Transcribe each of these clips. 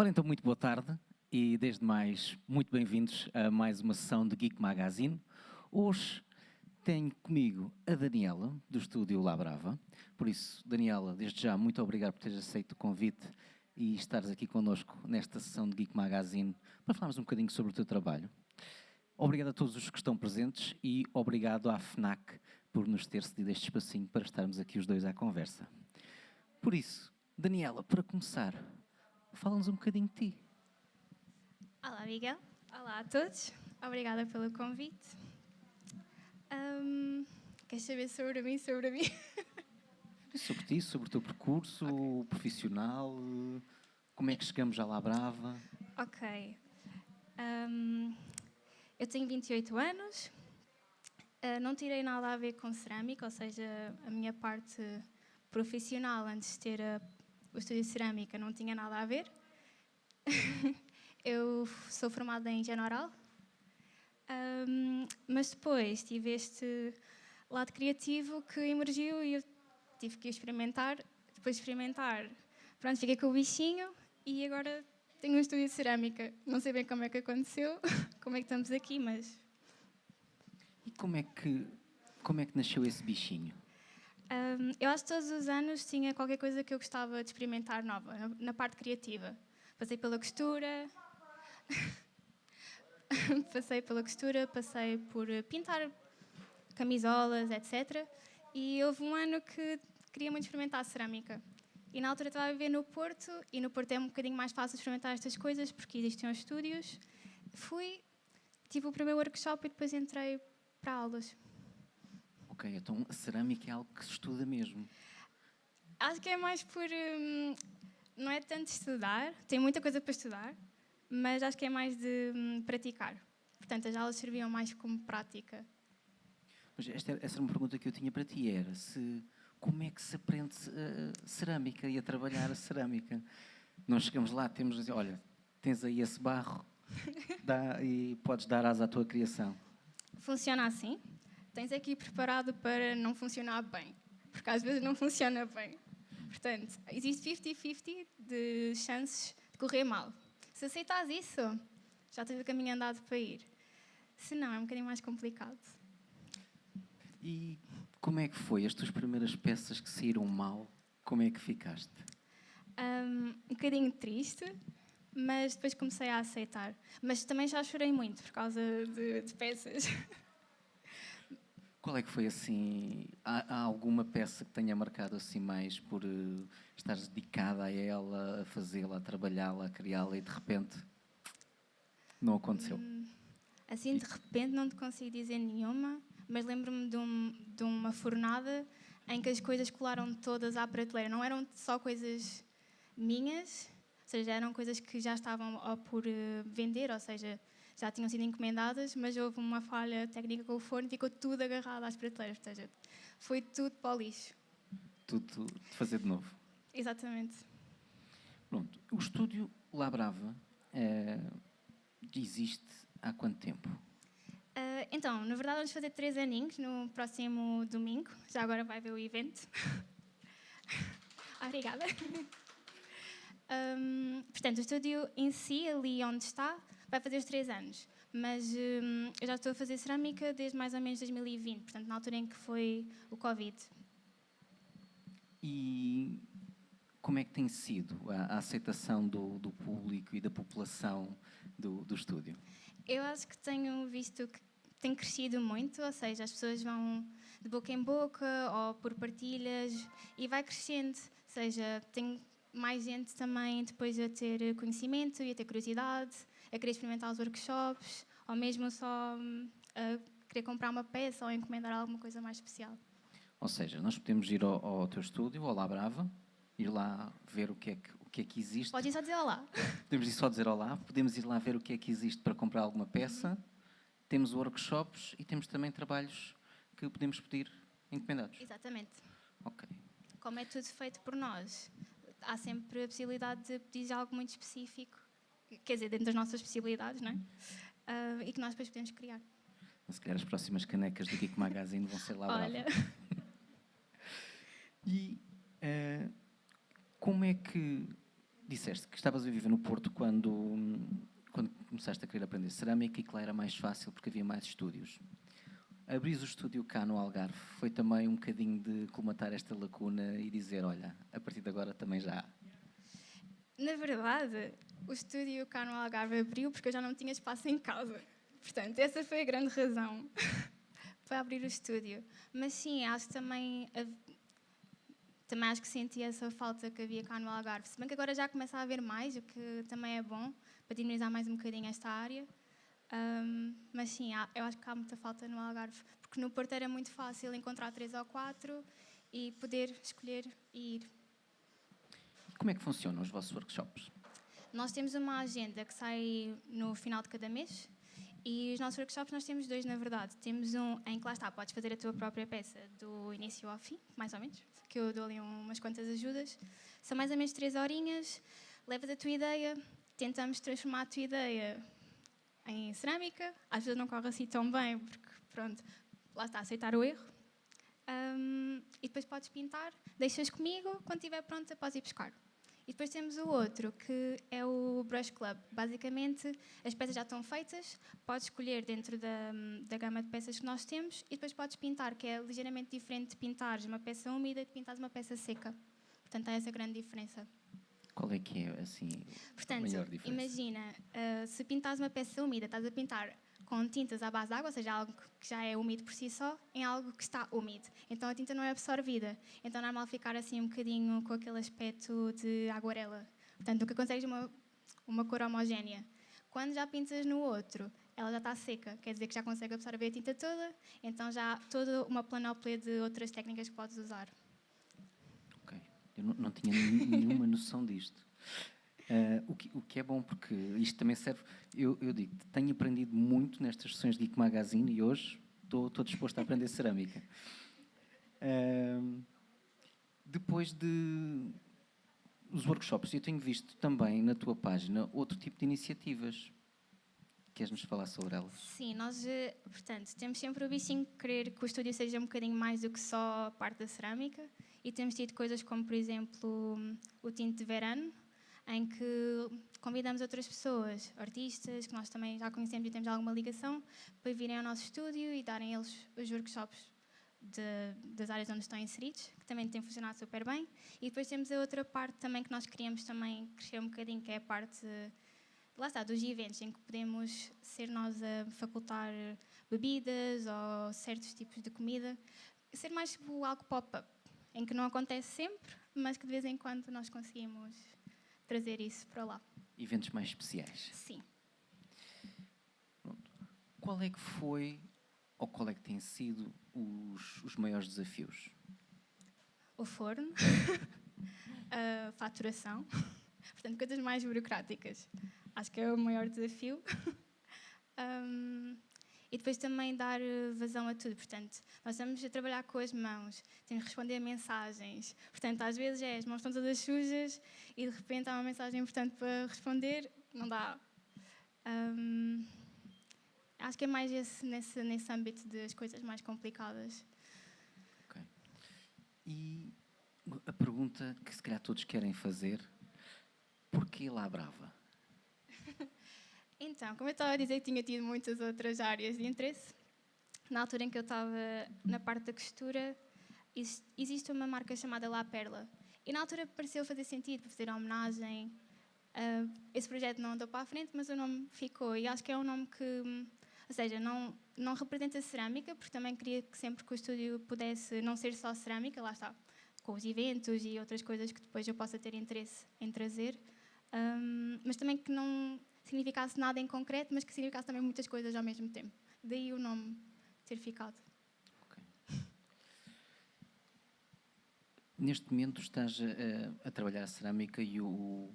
Ora então, muito boa tarde e desde mais, muito bem-vindos a mais uma sessão de Geek Magazine. Hoje tenho comigo a Daniela, do estúdio La Brava. Por isso, Daniela, desde já, muito obrigado por teres aceito o convite e estares aqui connosco nesta sessão de Geek Magazine para falarmos um bocadinho sobre o teu trabalho. Obrigado a todos os que estão presentes e obrigado à FNAC por nos ter cedido este espacinho para estarmos aqui os dois à conversa. Por isso, Daniela, para começar, fala-nos um bocadinho de ti. Olá, Miguel. Olá a todos. Obrigada pelo convite. Queres saber sobre mim? Sobre ti, sobre o teu percurso profissional, como é que chegamos à La Brava? Ok. Eu tenho 28 anos. Não tirei nada a ver com cerâmica, ou seja, a minha parte profissional antes de ter o estúdio de cerâmica não tinha nada a ver. Eu sou formada em higiene oral, mas depois tive este lado criativo que emergiu e eu tive que experimentar. Depois de experimentar, pronto, fiquei com o bichinho e agora tenho um estúdio de cerâmica. Não sei bem como é que aconteceu, como é que estamos aqui, mas... E como é que nasceu esse bichinho? Eu acho que todos os anos tinha qualquer coisa que eu gostava de experimentar nova, na parte criativa. Passei pela costura, passei por pintar camisolas, etc. E houve um ano que queria muito experimentar cerâmica. E na altura estava a viver no Porto, e no Porto é um bocadinho mais fácil experimentar estas coisas, porque existem os estúdios. Fui, tive o primeiro workshop e depois entrei para aulas. Ok, então a cerâmica é algo que se estuda mesmo. Acho que é mais por... não é tanto estudar, tem muita coisa para estudar, mas acho que é mais de praticar. Portanto, as aulas serviam mais como prática. Mas essa era uma pergunta que eu tinha para ti, era como é que se aprende cerâmica e a trabalhar a cerâmica? Nós chegamos lá, temos de dizer, olha, tens aí esse barro e podes dar asa à tua criação. Funciona assim. Tens aqui preparado para não funcionar bem, porque às vezes não funciona bem. Portanto, existe 50-50 de chances de correr mal. Se aceitas isso, já tens o caminho andado para ir. Se não, é um bocadinho mais complicado. E como é que foi? As tuas primeiras peças que saíram mal, como é que ficaste? Um bocadinho triste, mas depois comecei a aceitar. Mas também já chorei muito por causa de peças. Qual é que foi assim? Há alguma peça que tenha marcado assim mais por estares dedicada a ela, a fazê-la, a trabalhá-la, a criá-la e de repente não aconteceu? Assim, de repente, não te consigo dizer nenhuma, mas lembro-me de uma fornada em que as coisas colaram todas à prateleira. Não eram só coisas minhas, ou seja, eram coisas que já estavam por vender, ou seja, já tinham sido encomendadas, mas houve uma falha técnica com o forno e ficou tudo agarrado às prateleiras. Ou seja, foi tudo para o lixo. Tudo de fazer de novo. Exatamente. Pronto. O estúdio La Brava existe há quanto tempo? Então, na verdade, vamos fazer 3 aninhos no próximo domingo. Já agora vai ver o evento. Obrigada. Portanto, o estúdio em si, ali onde está, vai fazer os 3 anos. Mas eu já estou a fazer cerâmica desde mais ou menos 2020, portanto, na altura em que foi o Covid. E como é que tem sido a aceitação do público e da população do estúdio? Eu acho que tenho visto que tem crescido muito, ou seja, as pessoas vão de boca em boca ou por partilhas e vai crescendo. Ou seja, tem mais gente também depois a ter conhecimento e a ter curiosidade, a querer experimentar os workshops ou mesmo só a querer comprar uma peça ou encomendar alguma coisa mais especial. Ou seja, nós podemos ir ao teu estúdio, ao La Brava, ir lá ver o que é que existe. Pode ir só dizer olá. Podemos ir só dizer olá, podemos ir lá ver o que é que existe para comprar alguma peça. Temos workshops e temos também trabalhos que podemos pedir encomendados. Exatamente. Ok. Como é tudo feito por nós, há sempre a possibilidade de pedir algo muito específico, quer dizer, dentro das nossas possibilidades, não é? E que nós depois podemos criar. Se calhar as próximas canecas do Geek Magazine vão ser lá. Olha. E como é que disseste que estavas a viver no Porto quando começaste a querer aprender cerâmica e que lá era mais fácil porque havia mais estúdios. Abrir o estúdio cá no Algarve foi também um bocadinho de colmatar esta lacuna e dizer, olha, a partir de agora também já há. Na verdade, o estúdio cá no Algarve abriu porque eu já não tinha espaço em casa. Portanto, essa foi a grande razão para abrir o estúdio. Mas sim, acho que também acho que senti essa falta que havia cá no Algarve. Se bem que agora já começa a haver mais, o que também é bom, para dinamizar mais um bocadinho esta área. Mas sim, eu acho que há muita falta no Algarve, porque no Porto era muito fácil encontrar 3 ou 4 e poder escolher e ir. E como é que funcionam os vossos workshops? Nós temos uma agenda que sai no final de cada mês e os nossos workshops nós temos 2, na verdade. Temos um em que lá está, podes fazer a tua própria peça do início ao fim, mais ou menos, que eu dou ali umas quantas ajudas. São mais ou menos 3 horinhas, levas a tua ideia, tentamos transformar a tua ideia em cerâmica. Às vezes não corre assim tão bem, porque pronto, lá está, aceitar o erro. E depois podes pintar, deixas comigo, quando estiver pronta podes ir buscar. E depois temos o outro, que é o Brush Club. Basicamente, as peças já estão feitas, podes escolher dentro da gama de peças que nós temos e depois podes pintar, que é ligeiramente diferente de pintares uma peça úmida e de pintares uma peça seca. Portanto, há essa grande diferença. Qual é que é, assim, Portanto, a maior diferença? imagina, se pintares uma peça úmida, estás a pintar com tintas à base de água, ou seja, algo que já é úmido por si só, em algo que está úmido. Então a tinta não é absorvida. Então é normal ficar assim um bocadinho com aquele aspecto de aguarela. Portanto, nunca consegues uma cor homogénea. Quando já pintas no outro, ela já está seca, quer dizer que já consegue absorver a tinta toda, então já há toda uma panóplia de outras técnicas que podes usar. Ok, eu não tinha nenhuma noção disto. O que é bom, porque isto também serve... Eu digo, tenho aprendido muito nestas sessões de Geek Magazine e hoje estou disposto a aprender cerâmica. Depois dos workshops, eu tenho visto também na tua página outro tipo de iniciativas. Queres-nos falar sobre elas? Sim, nós, portanto, temos sempre o bichinho de querer que o estúdio seja um bocadinho mais do que só a parte da cerâmica e temos tido coisas como, por exemplo, o Tinto de Verano, em que convidamos outras pessoas, artistas, que nós também já conhecemos e temos alguma ligação, para virem ao nosso estúdio e darem eles os workshops das áreas onde estão inseridos, que também tem funcionado super bem. E depois temos a outra parte também que nós queríamos também crescer um bocadinho, que é a parte, lá está, dos eventos, em que podemos ser nós a facultar bebidas ou certos tipos de comida. Ser mais tipo algo pop-up, em que não acontece sempre, mas que de vez em quando nós conseguimos trazer isso para lá. Eventos mais especiais. Sim. Pronto. Qual é que foi, ou qual é que têm sido os maiores desafios? O forno, a faturação, portanto, coisas mais burocráticas. Acho que é o maior desafio. E depois também dar vazão a tudo. Portanto, nós estamos a trabalhar com as mãos, temos que responder a mensagens. Portanto, às vezes as mãos estão todas sujas e de repente há uma mensagem importante para responder, não dá. Acho que é mais nesse âmbito das coisas mais complicadas. Ok. E a pergunta que se calhar todos querem fazer, porquê Labrava? Então, como eu estava a dizer, tinha tido muitas outras áreas de interesse. Na altura em que eu estava na parte da costura, existe uma marca chamada La Perla. E na altura pareceu fazer sentido, para fazer a homenagem. Esse projeto não andou para a frente, mas o nome ficou. E acho que é um nome que, ou seja, não representa cerâmica, porque também queria que sempre que o estúdio pudesse não ser só cerâmica, lá está, com os eventos e outras coisas que depois eu possa ter interesse em trazer. Mas também que não significasse nada em concreto, mas que significasse também muitas coisas ao mesmo tempo. Daí o nome ter ficado. Okay. Neste momento estás a trabalhar a cerâmica e o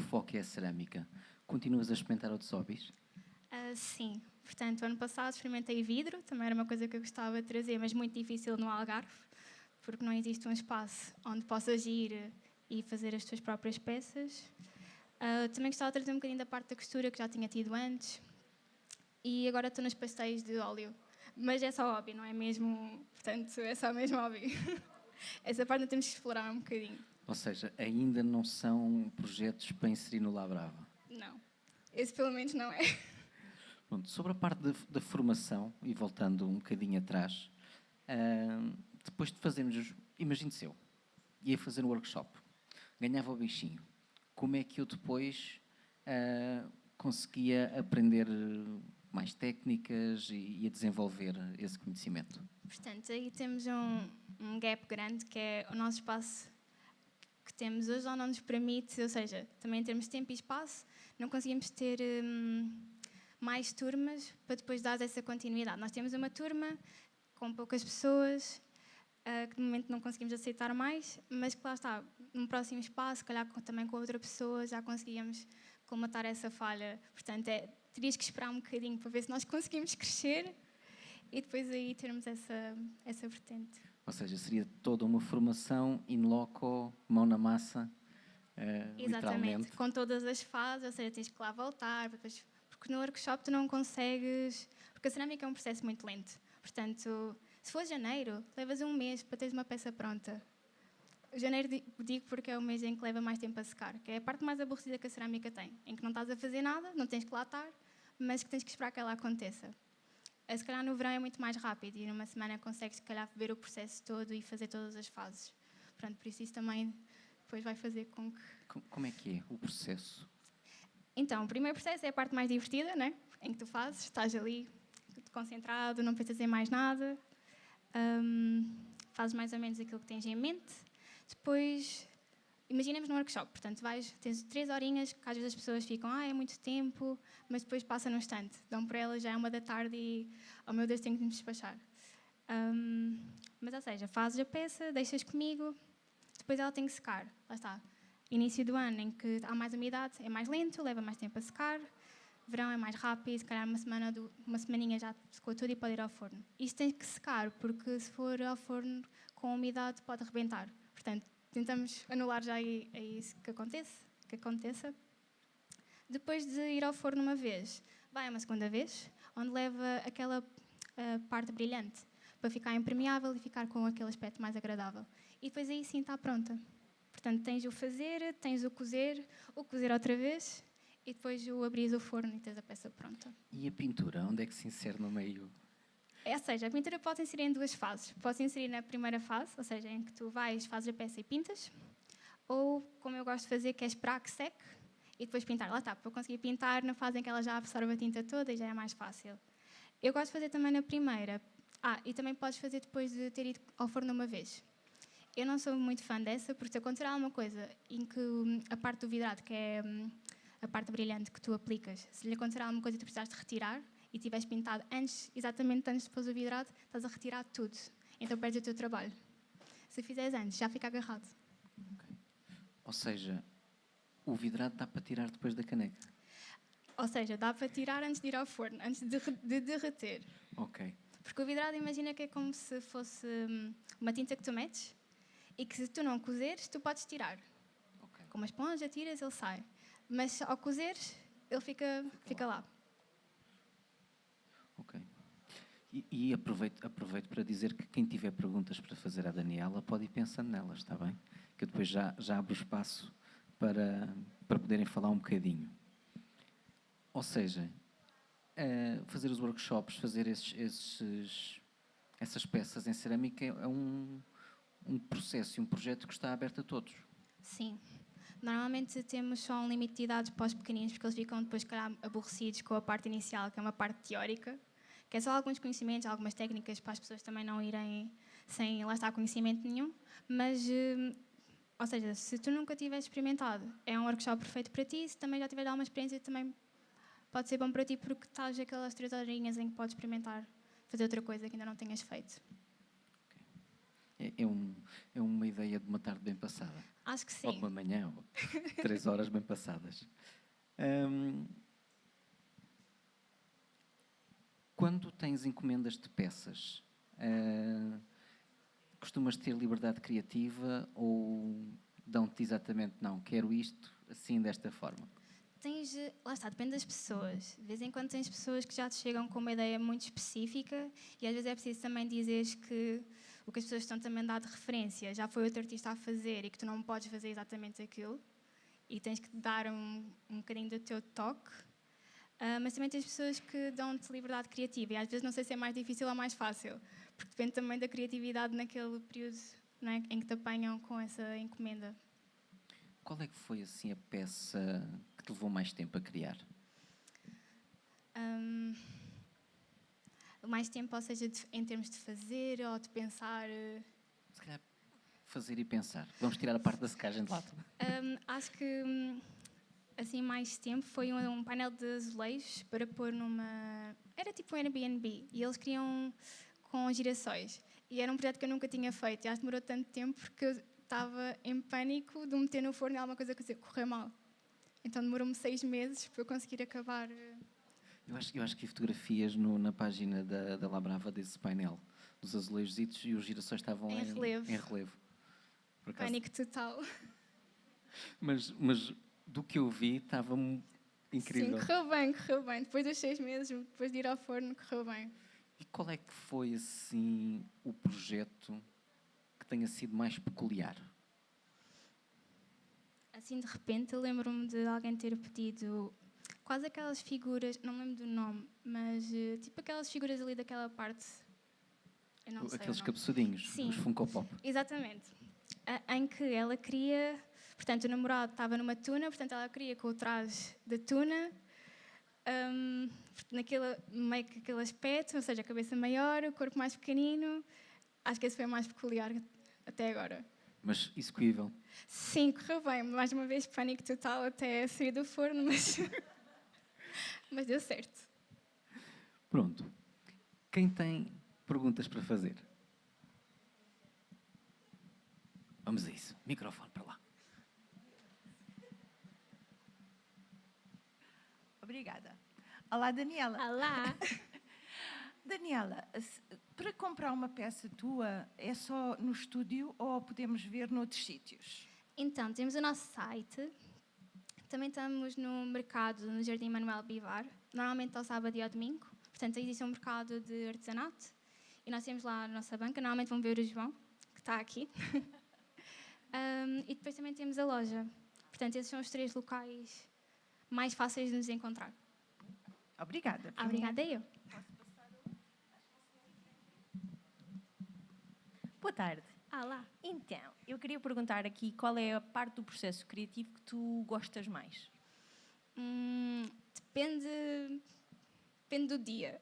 foco é a cerâmica. Continuas a experimentar outros hobbies? Sim. Portanto, ano passado experimentei vidro, também era uma coisa que eu gostava de trazer, mas muito difícil no Algarve, porque não existe um espaço onde possas ir e fazer as tuas próprias peças. Também gostava de trazer um bocadinho da parte da costura que já tinha tido antes. E agora estou nos pastéis de óleo. Mas é só hobby, não é mesmo? Portanto, é só mesmo hobby. Essa parte não temos que explorar um bocadinho. Ou seja, ainda não são projetos para inserir no Labrava. Não. Esse pelo menos não é. Pronto, sobre a parte da formação, e voltando um bocadinho atrás, depois de fazermos, imagine-se eu, ia fazer um workshop, ganhava o bichinho. Como é que eu depois conseguia aprender mais técnicas e a desenvolver esse conhecimento? Portanto, aí temos um gap grande, que é o nosso espaço que temos hoje ou não nos permite, ou seja, também em termos de tempo e espaço, não conseguimos ter mais turmas para depois dar essa continuidade. Nós temos uma turma com poucas pessoas, que de momento não conseguimos aceitar mais, mas que lá está, num próximo espaço, se calhar também com outra pessoa, já conseguíamos colmatar essa falha. Portanto, terias que esperar um bocadinho para ver se nós conseguimos crescer e depois aí termos essa vertente. Ou seja, seria toda uma formação in loco, mão na massa, Exatamente, literalmente. com todas as fases, ou seja, tens que lá voltar, depois, porque no workshop tu não consegues, porque a cerâmica é um processo muito lento. Portanto, se for janeiro, levas um mês para teres uma peça pronta. Janeiro digo porque é o mês em que leva mais tempo a secar, que é a parte mais aborrecida que a cerâmica tem, em que não estás a fazer nada, não tens que lá estar, mas que tens que esperar que ela aconteça. Se calhar no verão é muito mais rápido e numa semana consegues, se calhar, ver o processo todo e fazer todas as fases. Pronto, por isso também depois vai fazer com que... Como é que é o processo? Então, o primeiro processo é a parte mais divertida, né? Em que tu fazes, estás ali concentrado, não pensas em mais nada, fazes mais ou menos aquilo que tens em mente. Depois, imaginemos num workshop, portanto, tens 3 horinhas, que às vezes as pessoas ficam, é muito tempo, mas depois passa num instante. Dão por elas, já é 1 da tarde e, oh meu Deus, tenho que me despachar. Mas, ou seja, fazes a peça, deixas comigo, depois ela tem que secar. Lá está. Início do ano, em que há mais umidade, é mais lento, leva mais tempo a secar. Verão é mais rápido, se calhar uma semaninha já secou tudo e pode ir ao forno. Isto tem que secar, porque se for ao forno com umidade pode arrebentar. Portanto, tentamos anular já isso que aconteça. Depois de ir ao forno uma vez, vai uma segunda vez, onde leva aquela parte brilhante, para ficar impermeável e ficar com aquele aspecto mais agradável. E depois aí sim está pronta. Portanto, tens o fazer, tens o cozer outra vez, e depois o abrir o forno e tens a peça pronta. E a pintura, onde é que se insere no meio? Ou seja, a pintura pode se inserir em 2 fases. Pode se inserir na primeira fase, ou seja, em que tu fazes a peça e pintas, ou, como eu gosto de fazer, que é esperar que seque e depois pintar. Lá está, para conseguir pintar na fase em que ela já absorve a tinta toda e já é mais fácil. Eu gosto de fazer também na primeira. E também podes fazer depois de ter ido ao forno uma vez. Eu não sou muito fã dessa, porque se acontecer alguma coisa em que a parte do vidrado, que é a parte brilhante que tu aplicas, se lhe acontecer alguma coisa e tu precisares de retirar e tiveres pintado exatamente antes de pôr o vidrado, estás a retirar tudo. Então perdes o teu trabalho. Se fizeres antes, já fica agarrado. Okay. Ou seja, o vidrado dá para tirar depois da caneca? Ou seja, dá para tirar antes de ir ao forno, antes de derreter. Ok. Porque o vidrado, imagina que é como se fosse uma tinta que tu metes e que se tu não cozeres, tu podes tirar. Okay. Com uma esponja, tiras, ele sai. Mas ao cozeres, ele fica lá. Ok. E aproveito para dizer que quem tiver perguntas para fazer à Daniela pode ir pensando nelas, está bem? Que eu depois já abro espaço para poderem falar um bocadinho. Ou seja, fazer os workshops, fazer essas peças em cerâmica é um processo e um projeto que está aberto a todos. Sim. Normalmente temos só um limite de idades para os pequeninos, porque eles ficam depois, calhar, aborrecidos com a parte inicial, que é uma parte teórica, que é só alguns conhecimentos, algumas técnicas para as pessoas também não irem sem lá estar conhecimento nenhum. Mas, ou seja, se tu nunca tiveres experimentado, é um workshop perfeito para ti. Se também já tiveres alguma experiência, também pode ser bom para ti, porque estás aquelas 3 horinhas em que podes experimentar fazer outra coisa que ainda não tenhas feito. É uma ideia de uma tarde bem passada. Acho que sim. Ou de uma manhã, ou 3 horas bem passadas. Quando tens encomendas de peças, costumas ter liberdade criativa ou dão-te exatamente, não, quero isto assim, desta forma? Lá está, depende das pessoas. De vez em quando tens pessoas que já te chegam com uma ideia muito específica e às vezes é preciso também dizeres que o que as pessoas estão também a dar de referência. Já foi outro artista a fazer e que tu não podes fazer exatamente aquilo e tens que dar um bocadinho do teu toque. Mas também tens pessoas que dão-te liberdade criativa e às vezes não sei se é mais difícil ou mais fácil, porque depende também da criatividade naquele período, não é, em que te apanham com essa encomenda. Qual é que foi assim a peça que te levou mais tempo a criar? Mais tempo, ou seja, em termos de fazer ou de pensar. Se calhar fazer e pensar. Vamos tirar a parte da secagem de lado. Acho que assim mais tempo foi um painel de azulejos para pôr numa... Era tipo um Airbnb e eles queriam com girassóis. E era um projeto que eu nunca tinha feito e acho que demorou tanto tempo porque eu estava em pânico de me meter no forno e alguma coisa correr mal. Então demorou-me 6 meses para eu conseguir acabar. Eu acho que vi fotografias na página da Labrava desse painel, dos azulejos e os girassóis estavam Em relevo. Por acaso. Pânico total. Mas do que eu vi estava incrível. Sim, correu bem. Depois dos 6 meses, depois de ir ao forno, correu bem. E qual é que foi, assim, o projeto que tenha sido mais peculiar? Assim, de repente, eu lembro-me de alguém ter pedido quase aquelas figuras, não me lembro do nome, mas tipo aquelas figuras ali daquela parte. Eu não sei Aqueles o nome. cabeçudinhos, Sim. os Funko Pop. Exatamente. Em que ela queria... Portanto, o namorado estava numa tuna, portanto, ela queria com o traje da tuna, meio que aquele aspecto, ou seja, a cabeça maior, o corpo mais pequenino. Acho que esse foi o mais peculiar até agora. Mas execuível. Sim, correu bem. Mais uma vez, pânico total até sair do forno, mas, mas deu certo. Pronto. Quem tem perguntas para fazer? Vamos a isso. Microfone para lá. Obrigada. Olá, Daniela. Olá! Daniela, para comprar uma peça tua, é só no estúdio ou podemos ver noutros sítios? Então, temos o nosso site. Também estamos no mercado, no Jardim Manuel Bivar, normalmente ao sábado e ao domingo. Portanto, existe um mercado de artesanato e nós temos lá a nossa banca. Normalmente vão ver o João, que está aqui. E depois também temos a loja. Portanto, esses são os 3 locais mais fáceis de nos encontrar. Obrigada. Obrigada eu. Boa tarde. Olá. Então, eu queria perguntar aqui qual é a parte do processo criativo que tu gostas mais? Depende do dia.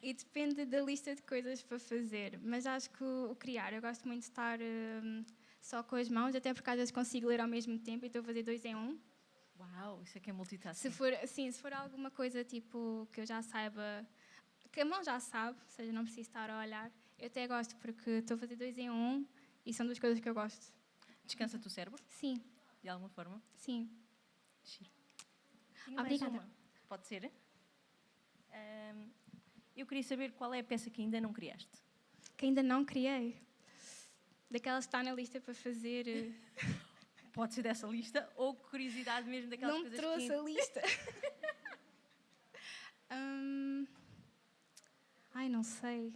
E depende da lista de coisas para fazer. Mas acho que o criar, eu gosto muito de estar só com as mãos, até porque às vezes consigo ler ao mesmo tempo e estou a fazer 2 em 1. Uau, isso é que é multitasking. Se for alguma coisa tipo que eu já saiba, que a mão já sabe, ou seja, não preciso estar a olhar, eu até gosto porque estou a fazer 2 em 1 e são 2 coisas que eu gosto. Descansa-te o cérebro, Sim, de alguma forma? sim. Giro. Tenho mais Obrigada. uma. Pode ser? Eu queria saber qual é a peça que ainda não criaste. Que ainda não criei. Daquelas que está na lista para fazer. Pode ser dessa lista ou curiosidade mesmo daquelas Não me coisas trouxe que... a lista. Ai, não sei.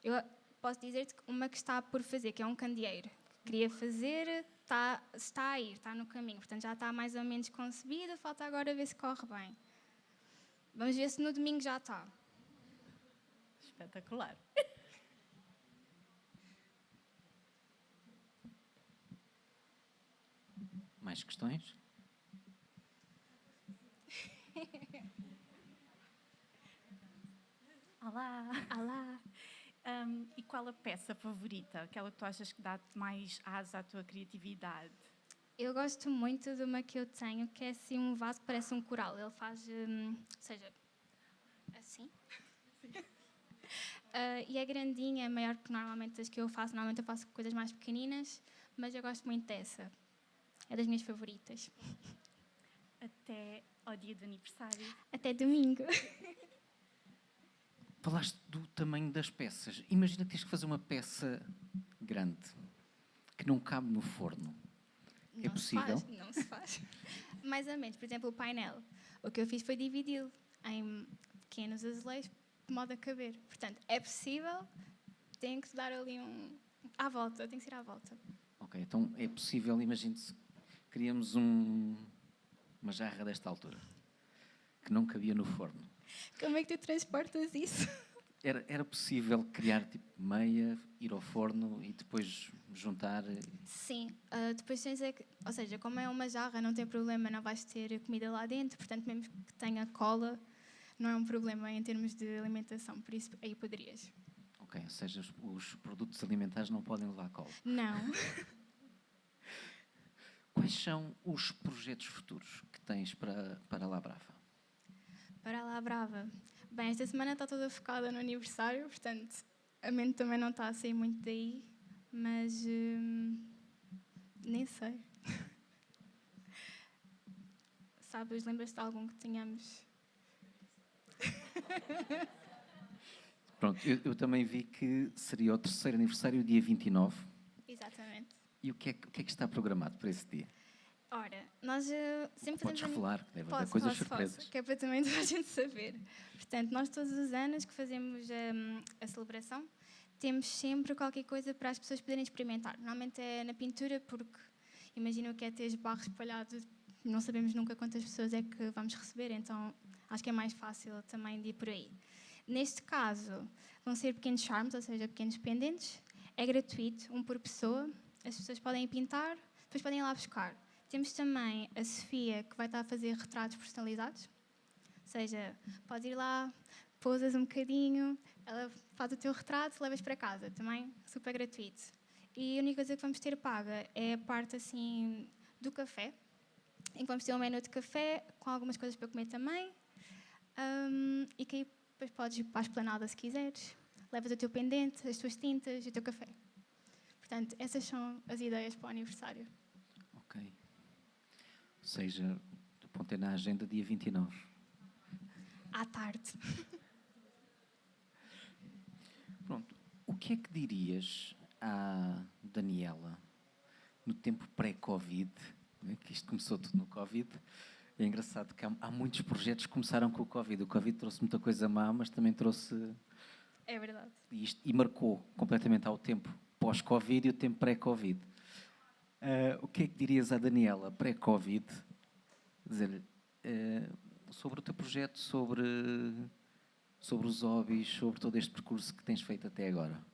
Eu posso dizer-te uma que está por fazer, que é um candeeiro. Queria fazer, está a ir, está no caminho. Portanto, já está mais ou menos concebida, falta agora ver se corre bem. Vamos ver se no domingo já está. Espetacular. Mais questões? Olá! Olá! E qual a peça favorita? Aquela que tu achas que dá-te mais asa à tua criatividade? Eu gosto muito de uma que eu tenho, que é assim um vaso que parece um coral. Ele faz, ou seja, assim. E é grandinha, é maior que normalmente as que eu faço. Normalmente eu faço coisas mais pequeninas, mas eu gosto muito dessa. É das minhas favoritas. Até ao dia do aniversário. Até domingo. Falaste do tamanho das peças. Imagina que tens que fazer uma peça grande, que não cabe no forno. É possível? Não se faz. Mais ou menos. Por exemplo, o painel. O que eu fiz foi dividi-lo em pequenos azulejos de modo a caber. Portanto, é possível, tem que dar ali à volta, tem que ser à volta. Ok, então é possível, imagine-se, queríamos uma jarra desta altura, que não cabia no forno. Como é que tu transportas isso? Era possível criar tipo meia, ir ao forno e depois juntar? Sim, depois tens ou seja, como é uma jarra, não tem problema, não vais ter comida lá dentro, portanto, mesmo que tenha cola, não é um problema em termos de alimentação, por isso aí poderias. Ok, ou seja, os produtos alimentares não podem levar cola. Não. Quais são os projetos futuros que tens para a Labrava? Para lá, brava. Bem, esta semana está toda focada no aniversário, portanto, a mente também não está a sair muito daí, mas nem sei. Sabes, lembras-te de algum que tenhamos? Pronto, eu também vi que seria o 3º aniversário, dia 29. Exatamente. E o que é que está programado para esse dia? Ora, nós sempre Podes fazemos... revelar, que deve haver coisas surpresas. que é para também toda a gente saber. Portanto, nós todos os anos que fazemos a celebração, temos sempre qualquer coisa para as pessoas poderem experimentar. Normalmente é na pintura, porque imagina o que é ter barro espalhado, não sabemos nunca quantas pessoas é que vamos receber, então acho que é mais fácil também de ir por aí. Neste caso, vão ser pequenos charms, ou seja, pequenos pendentes. É gratuito, um por pessoa. As pessoas podem ir pintar, depois podem ir lá buscar. Temos também a Sofia, que vai estar a fazer retratos personalizados. Ou seja, podes ir lá, pousas um bocadinho, ela faz o teu retrato e levas para casa. Também super gratuito. E a única coisa que vamos ter paga é a parte assim do café, em que vamos ter um menu de café com algumas coisas para comer também. E que aí depois podes ir para a esplanada se quiseres. Levas o teu pendente, as tuas tintas e o teu café. Portanto, essas são as ideias para o aniversário. Ok. Ou seja, apontei na agenda dia 29. À tarde. Pronto. O que é que dirias à Daniela no tempo pré-Covid, né, que isto começou tudo no Covid? É engraçado que há muitos projetos que começaram com o Covid. O Covid trouxe muita coisa má, mas também trouxe... É verdade. E marcou completamente ao tempo pós-Covid e o tempo pré-Covid. O que é que dirias à Daniela pré-Covid? Dizer-lhe sobre o teu projeto, sobre os hobbies, sobre todo este percurso que tens feito até agora?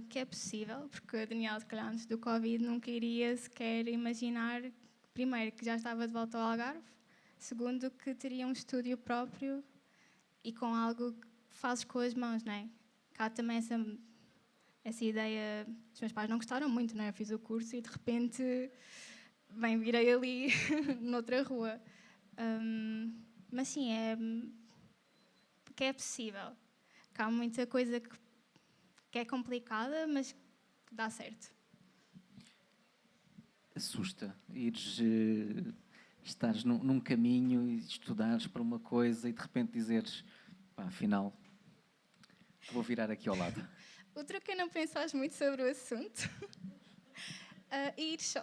Que é possível, porque a Daniela, se calhar, antes do Covid, nunca iria sequer imaginar, primeiro, que já estava de volta ao Algarve, segundo, que teria um estúdio próprio e com algo que fazes com as mãos, não é? Cá também essa ideia, os meus pais não gostaram muito, não é? Eu fiz o curso e, de repente, bem, virei ali, noutra rua. Mas sim, porque é possível. Cá há muita coisa que é complicada, mas que dá certo. Assusta ires, estares num caminho e estudares para uma coisa e de repente dizeres, pá, afinal, vou virar aqui ao lado. O truque é não pensares muito sobre o assunto e ir só.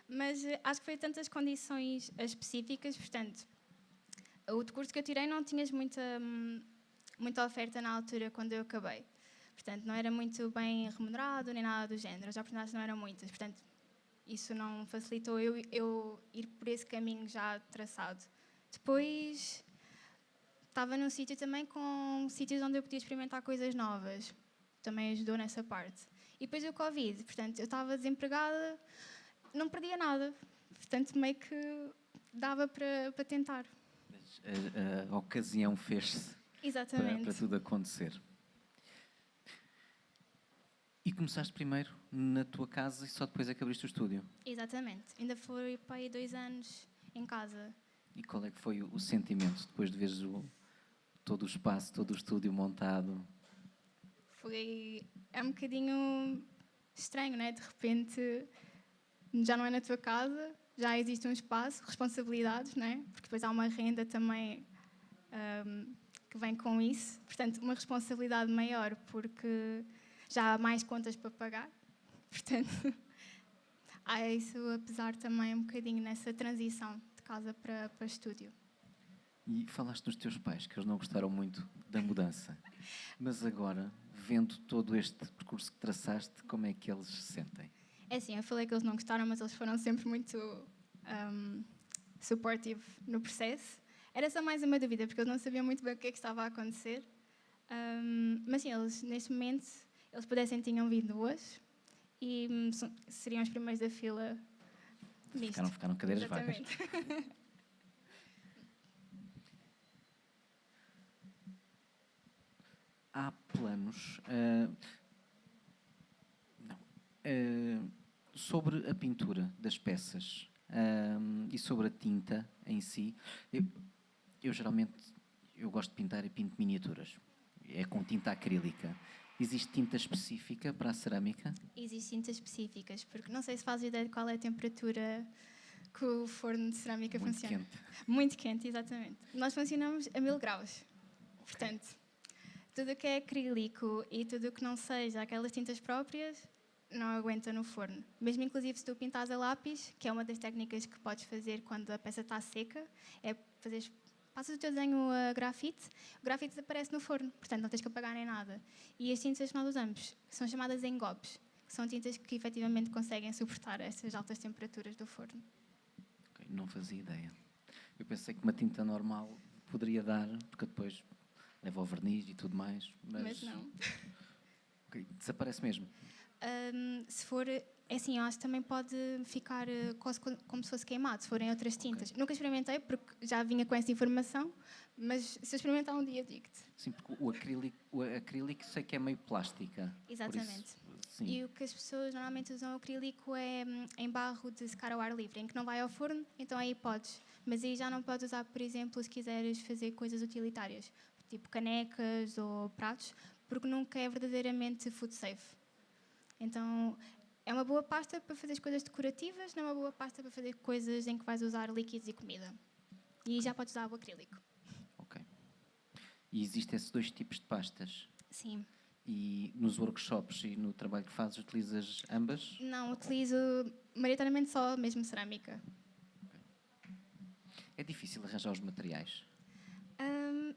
Mas acho que foi tantas condições específicas, portanto, o curso que eu tirei não tinhas muita oferta na altura quando eu acabei. Portanto, não era muito bem remunerado nem nada do género. As oportunidades não eram muitas. Portanto, isso não facilitou eu ir por esse caminho já traçado. Depois, estava num sítio também com sítios onde eu podia experimentar coisas novas. Também ajudou nessa parte. E depois o Covid. Portanto, eu estava desempregada, não perdia nada. Portanto, meio que dava para tentar. A ocasião fez-se para tudo acontecer. E começaste primeiro na tua casa e só depois é que abriste o estúdio? Exatamente. Ainda foi para aí 2 anos em casa. E qual é que foi o sentimento depois de veres todo o espaço, todo o estúdio montado? É um bocadinho estranho, não é? De repente já não é na tua casa, já existe um espaço, responsabilidades, não é? Porque depois há uma renda também que vem com isso. Portanto, uma responsabilidade maior, porque já há mais contas para pagar. Portanto, há isso a pesar também um bocadinho nessa transição de casa para estúdio. E falaste dos teus pais, que eles não gostaram muito da mudança. Mas agora, vendo todo este percurso que traçaste, como é que eles se sentem? É assim, eu falei que eles não gostaram, mas eles foram sempre muito supportive no processo. Era só mais uma dúvida, porque eles não sabiam muito bem o que é que estava a acontecer. Mas sim, eles, neste momento, eles pudessem, tinham vindo hoje e seriam os primeiros da fila nisto. Ficaram cadeiras vagas. Exatamente. Há planos sobre a pintura das peças e sobre a tinta em si. Eu geralmente gosto de pintar e pinto miniaturas. É com tinta acrílica. Existe tinta específica para a cerâmica? Existem tintas específicas, porque não sei se fazes ideia de qual é a temperatura que o forno de cerâmica Muito funciona. quente. Muito quente, exatamente. Nós funcionamos a 1000 graus. Portanto, tudo o que é acrílico e tudo o que não seja aquelas tintas próprias não aguenta no forno. Mesmo inclusive se tu pintares a lápis, que é uma das técnicas que podes fazer quando a peça está seca, é passas o teu desenho a grafite, o grafite desaparece no forno, portanto não tens que apagar nem nada. E as tintas que nós usamos são chamadas engobes, que são tintas que efetivamente conseguem suportar estas altas temperaturas do forno. Okay, não fazia ideia. Eu pensei que uma tinta normal poderia dar, porque depois leva ao verniz e tudo mais. Mas não. Okay, desaparece mesmo. Se for, é assim, eu acho que também pode ficar quase como se fosse queimado, se forem outras tintas. Okay. Nunca experimentei, porque já vinha com essa informação, mas se eu experimentar um dia, digo-te. Sim, porque o acrílico sei que é meio plástica. Exatamente. Sim. E o que as pessoas normalmente usam o acrílico é em barro de secar ao ar livre, em que não vai ao forno, então aí podes. Mas aí já não podes usar, por exemplo, se quiseres fazer coisas utilitárias, tipo canecas ou pratos, porque nunca é verdadeiramente food safe. Então, é uma boa pasta para fazer coisas decorativas, não é uma boa pasta para fazer coisas em que vais usar líquidos e comida. E já podes usar o acrílico. Ok. E existem esses dois tipos de pastas? Sim. E nos workshops e no trabalho que fazes, utilizas ambas? Não, utilizo maioritariamente só mesmo cerâmica. Okay. É difícil arranjar os materiais?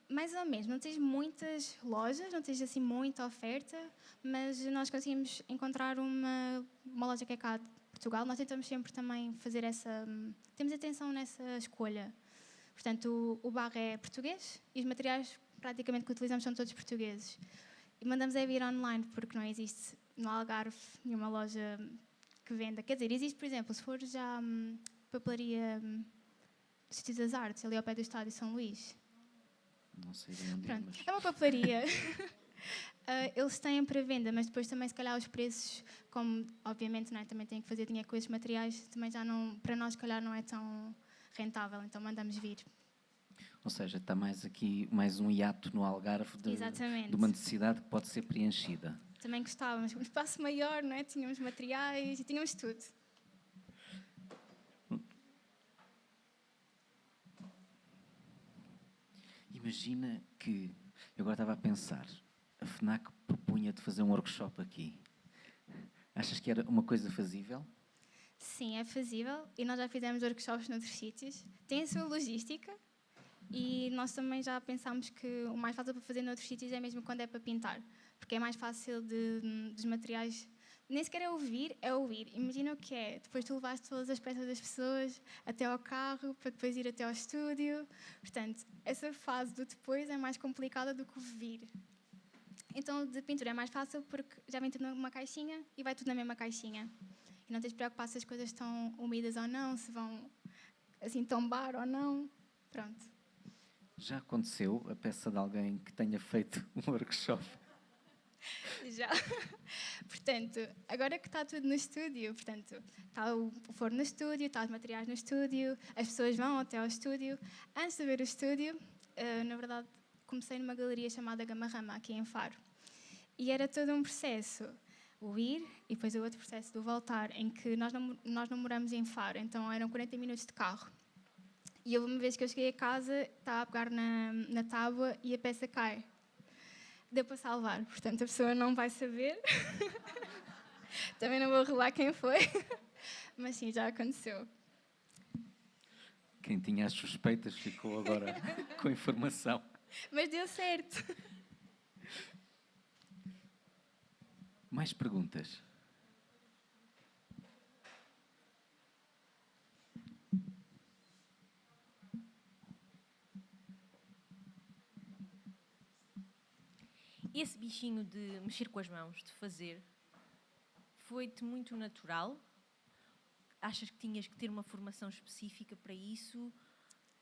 Mais ou menos, não tens muitas lojas, não tens assim muita oferta, mas nós conseguimos encontrar uma loja que é cá de Portugal. Nós tentamos sempre também fazer temos atenção nessa escolha. Portanto, o barro é português e os materiais praticamente que utilizamos são todos portugueses. E mandamos vir online, porque não existe no Algarve nenhuma loja que venda. Quer dizer, existe, por exemplo, se for já papelaria do Sítio das Artes, ali ao pé do Estádio São Luís. Não sei de onde é, mas... É uma papelaria. Eles têm para venda, mas depois também, se calhar, os preços, como obviamente não é, também têm que fazer dinheiro com esses materiais, também já não, para nós, se calhar, não é tão rentável, então mandamos vir. Ou seja, está mais um hiato no Algarve de uma necessidade que pode ser preenchida. Também gostávamos, um espaço maior, não é? Tínhamos materiais e tínhamos tudo. Imagina que, eu agora estava a pensar, a FNAC propunha-te fazer um workshop aqui. Achas que era uma coisa fazível? Sim, é fazível e nós já fizemos workshops noutros sítios. Tem a sua logística e nós também já pensámos que o mais fácil para fazer noutros sítios é mesmo quando é para pintar, porque é mais fácil dos materiais. Nem sequer é ouvir. Imagina o que é. Depois tu levaste todas as peças das pessoas até ao carro, para depois ir até ao estúdio. Portanto, essa fase do depois é mais complicada do que o vir. Então, de pintura é mais fácil porque já vem tudo numa caixinha e vai tudo na mesma caixinha. E não tens de preocupar se as coisas estão úmidas ou não, se vão assim tombar ou não. Pronto. Já aconteceu a peça de alguém que tenha feito um workshop? Já. Portanto, agora que está tudo no estúdio, portanto, está o forno no estúdio, está os materiais no estúdio, as pessoas vão até ao estúdio. Antes de ver o estúdio, na verdade, comecei numa galeria chamada Gamarrama, aqui em Faro. E era todo um processo, o ir e depois o outro processo do voltar, em que nós não moramos em Faro, então eram 40 minutos de carro. E houve uma vez que eu cheguei a casa, estava a pegar na tábua e a peça cai. Deu para salvar, portanto a pessoa não vai saber. Também não vou revelar quem foi, mas sim, já aconteceu. Quem tinha as suspeitas ficou agora com a informação. Mas deu certo. Mais perguntas? Esse bichinho de mexer com as mãos, de fazer, foi-te muito natural? Achas que tinhas que ter uma formação específica para isso?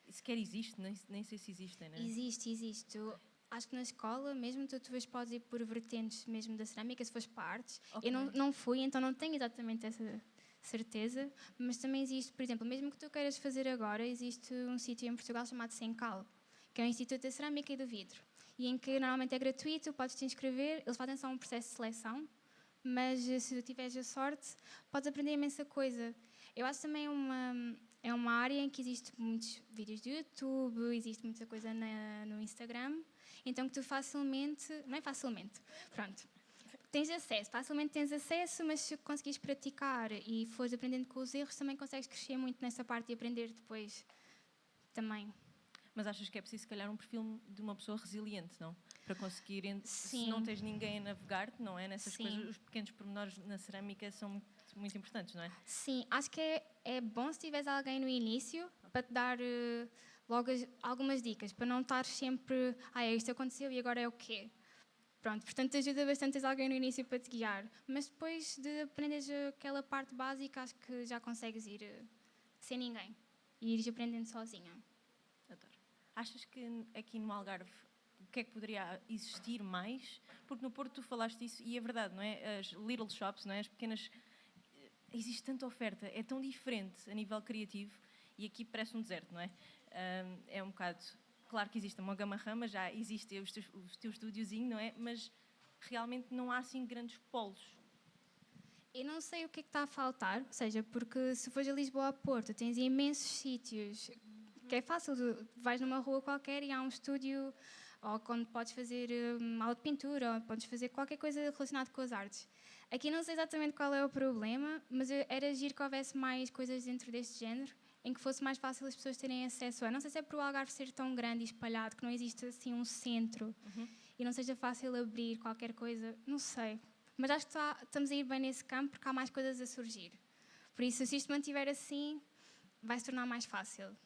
Sequer existe? Nem sei se existem, não é? Existe. Acho que na escola, mesmo tu depois podes ir por vertentes mesmo da cerâmica, se fores para artes. Ok. Eu não fui, então não tenho exatamente essa certeza, mas também existe, por exemplo, mesmo que tu queiras fazer agora, existe um sítio em Portugal chamado Sencal, que é o Instituto da Cerâmica e do Vidro, e em que normalmente é gratuito, podes te inscrever, eles fazem só um processo de seleção, mas se tu tiveres a sorte, podes aprender imensa coisa. Eu acho também é uma área em que existe muitos vídeos do YouTube, existe muita coisa no Instagram, então que tu facilmente, não é facilmente, pronto, facilmente tens acesso, mas se conseguires praticar e fores aprendendo com os erros, também consegues crescer muito nessa parte e aprender depois também. Mas achas que é preciso, se calhar, um perfil de uma pessoa resiliente, não? Para conseguir, se Sim. não tens ninguém a navegar-te, não é? Nessas Sim. coisas, os pequenos pormenores na cerâmica são muito importantes, não é? Sim, acho que é bom se tiveres alguém no início para te dar logo algumas dicas, para não estar sempre, isto aconteceu e agora é o quê? Pronto, portanto ajuda bastante teres alguém no início para te guiar, mas depois de aprenderes aquela parte básica, acho que já consegues ir sem ninguém e ires aprendendo sozinha. Adoro. Achas que aqui no Algarve, o que é que poderia existir mais? Porque no Porto tu falaste isso e é verdade, não é? As little shops, não é? As pequenas... Existe tanta oferta, é tão diferente a nível criativo e aqui parece um deserto, não é? É um bocado... Claro que existe uma gama-rama, já existe o teu estúdiozinho, não é? Mas realmente não há assim grandes polos. Eu não sei o que é que está a faltar, ou seja, porque se fores a Lisboa a Porto, tens imensos sítios, que é fácil, vais numa rua qualquer e há um estúdio, ou quando podes fazer aula de pintura, ou podes fazer qualquer coisa relacionada com as artes. Aqui não sei exatamente qual é o problema, mas era giro que houvesse mais coisas dentro deste género, em que fosse mais fácil as pessoas terem acesso a. Não sei se é por o Algarve ser tão grande e espalhado, que não existe assim um centro, e não seja fácil abrir qualquer coisa, não sei. Mas acho que estamos a ir bem nesse campo porque há mais coisas a surgir. Por isso, se isto mantiver assim, vai se tornar mais fácil.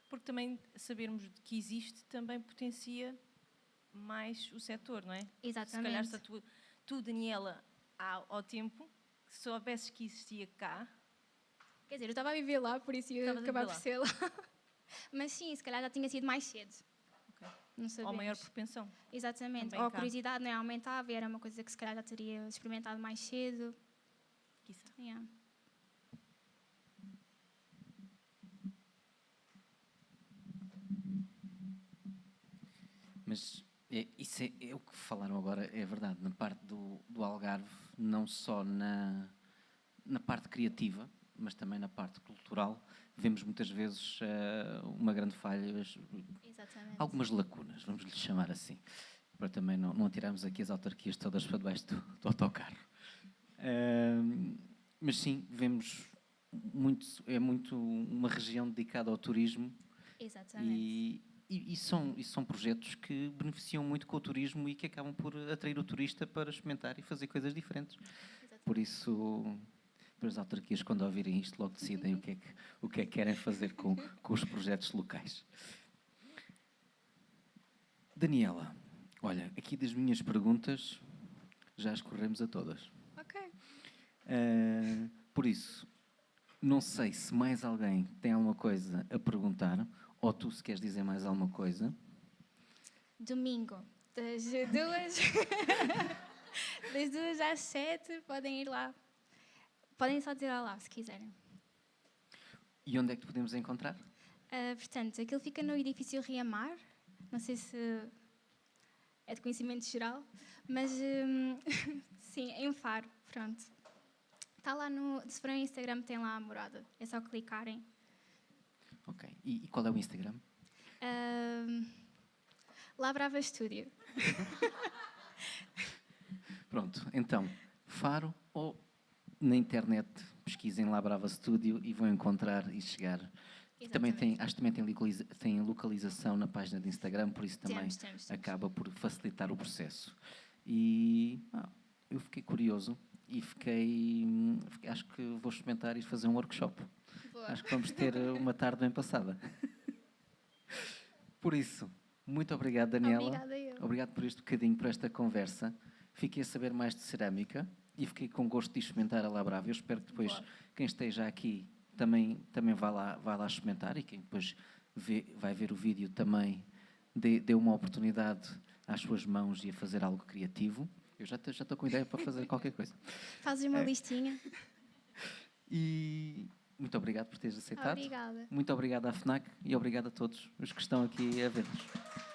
Porque também sabermos que existe também potencia mais o setor, não é? Exatamente. Se calhar se tu, Daniela, ao tempo, se soubesses que existia cá... Quer dizer, eu estava a viver lá, por isso ia Estavas a acabar viver por ser lá. Mas sim, se calhar já tinha sido mais cedo. Okay. Não sabemos. Ou maior propensão. Exatamente. Também Ou a cá. curiosidade não é, aumentava e era uma coisa que se calhar já teria experimentado mais cedo. Quiçá. Yeah. Mas isso é o que falaram agora, é verdade, na parte do Algarve, não só na parte criativa, mas também na parte cultural, vemos muitas vezes uma grande falha, Exatamente. algumas lacunas, vamos lhe chamar assim, para também não tirarmos aqui as autarquias todas para debaixo do autocarro. Mas sim, vemos muito uma região dedicada ao turismo. Exatamente. E são projetos que beneficiam muito com o turismo e que acabam por atrair o turista para experimentar e fazer coisas diferentes. Exatamente. Por isso, para as autarquias, quando ouvirem isto, logo decidem o que é que querem fazer com os projetos locais. Daniela, olha, aqui das minhas perguntas, já as corremos a todas. Ok. Por isso, não sei se mais alguém tem alguma coisa a perguntar, ou tu se queres dizer mais alguma coisa. Domingo, das 2 das 2 às 7, podem ir lá. Podem só dizer lá se quiserem. E onde é que te podemos encontrar? Portanto, aquilo fica no edifício Riamar. Não sei se é de conhecimento geral, mas sim, em Faro, pronto. Está lá se forem no Instagram, tem lá a morada. É só clicarem. Ok. E qual é o Instagram? Labrava Studio. Pronto, então, Faro ou na internet pesquisem Labrava Studio e vão encontrar e chegar Também Exatamente. acho que também tem localização na página de Instagram, por isso também Temos. acaba por facilitar o processo. E eu fiquei curioso e acho que vou experimentar e fazer um workshop. Boa. Acho que vamos ter uma tarde bem passada. Por isso, muito obrigado, Daniela. Obrigada eu. Obrigado por este bocadinho, por esta conversa. Fiquei a saber mais de cerâmica e fiquei com gosto de experimentar a Labrava. Eu espero que depois Boa. quem esteja aqui também vá lá experimentar, e quem depois vai ver o vídeo também dê uma oportunidade às suas mãos e a fazer algo criativo. Eu já estou com ideia para fazer qualquer coisa. Fazes uma listinha. E muito obrigado por teres aceitado. Obrigada. Muito obrigado à FNAC e obrigado a todos os que estão aqui a ver-nos.